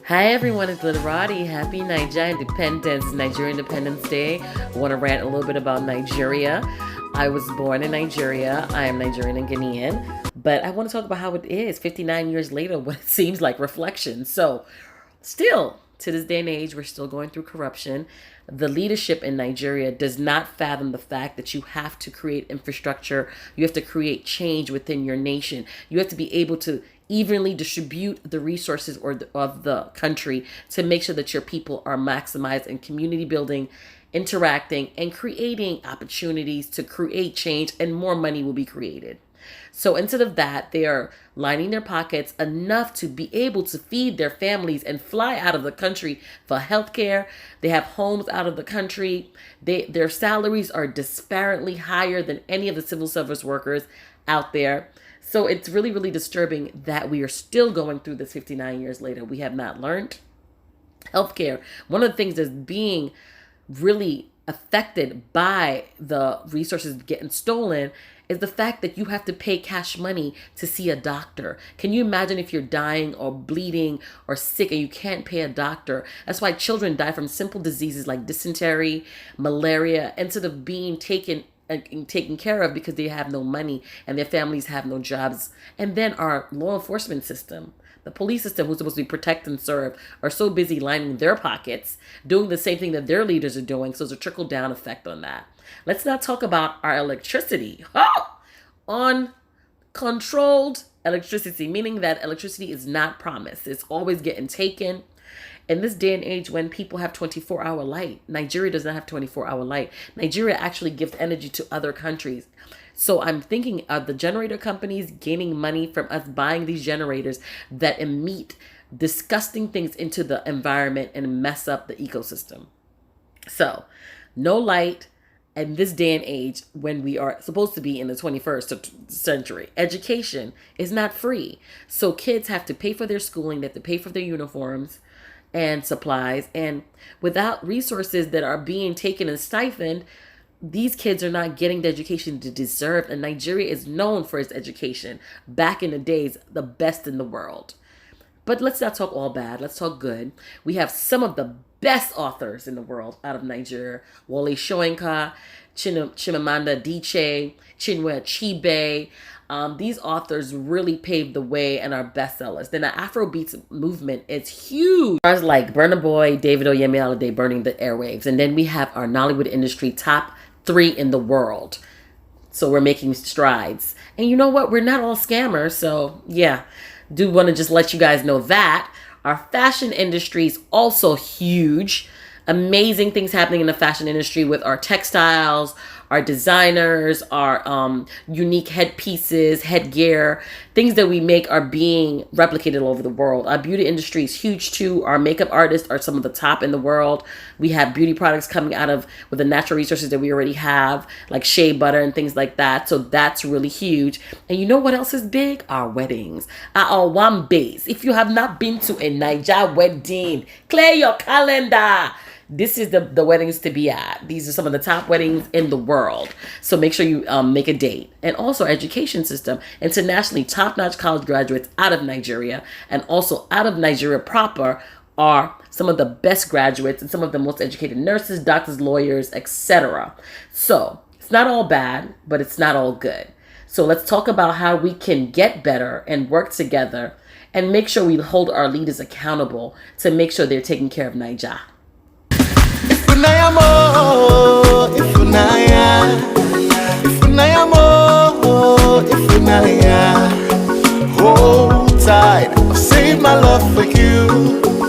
Hi everyone, it's Literati. Happy Naija Independence, Nigeria Independence Day. I want to rant a little bit about Nigeria. I was born in Nigeria. I am Nigerian and Ghanaian. But I want to talk about how it is 59 years later, what it seems like reflection. So, still, to this day and age, we're still going through corruption. The leadership in Nigeria does not fathom the fact that you have to create infrastructure. You have to create change within your nation. You have to be able to evenly distribute the resources of the country to make sure that your people are maximized in community building, interacting, and creating opportunities to create change, and more money will be created. So instead of that, they are lining their pockets enough to be able to feed their families and fly out of the country for healthcare. They have homes out of the country. Their salaries are disparately higher than any of the civil service workers out there. So it's really, really disturbing that we are still going through this 59 years later. We have not learned. Healthcare, one of the things that's being really affected by the resources getting stolen is the fact that you have to pay cash money to see a doctor. Can you imagine if you're dying or bleeding or sick and you can't pay a doctor? That's why children die from simple diseases like dysentery, malaria, instead of being taken care of because they have no money and their families have no jobs. And then our law enforcement system, the police system, who's supposed to be protect and serve, are so busy lining their pockets, doing the same thing that their leaders are doing. So there's a trickle down effect on that. Let's not talk about our electricity. Uncontrolled electricity, meaning that electricity is not promised. It's always getting taken. In this day and age when people have 24-hour light, Nigeria does not have 24-hour light. Nigeria actually gives energy to other countries. So I'm thinking of the generator companies gaining money from us buying these generators that emit disgusting things into the environment and mess up the ecosystem. So no light in this day and age when we are supposed to be in the 21st century. Education is not free. So kids have to pay for their schooling, they have to pay for their uniforms and supplies, and without resources that are being taken and siphoned, these kids are not getting the education they deserve. And Nigeria is known for its education. Back in the days, the best in the world. But let's not talk all bad. Let's talk good. We have some of the best authors in the world out of Nigeria. Wole Soyinka, Chimamanda Adichie, Chinua Achebe. These authors really paved the way and are bestsellers. Then the Afrobeats movement is huge. Stars like Burna Boy, David Oyemi burning the airwaves. And then we have our Nollywood industry top 3 in the world. So we're making strides. And you know what? We're not all scammers. So yeah, do want to just let you guys know that. Our fashion industry is also huge. Amazing things happening in the fashion industry with our textiles, our designers, our unique headpieces, headgear. Things that we make are being replicated all over the world. Our beauty industry is huge too. Our makeup artists are some of the top in the world. We have beauty products coming out of with the natural resources that we already have, like shea butter and things like that. So that's really huge. And you know what else is big? Our weddings. Our wambes. If you have not been to a Naija wedding, clear your calendar. This is the weddings to be at. These are some of the top weddings in the world. So make sure you make a date. And also our education system. Internationally, top-notch college graduates out of Nigeria and also out of Nigeria proper are some of the best graduates and some of the most educated nurses, doctors, lawyers, etc. So it's not all bad, but it's not all good. So let's talk about how we can get better and work together and make sure we hold our leaders accountable to make sure they're taking care of Naija. Hold tight, I've saved my love for you.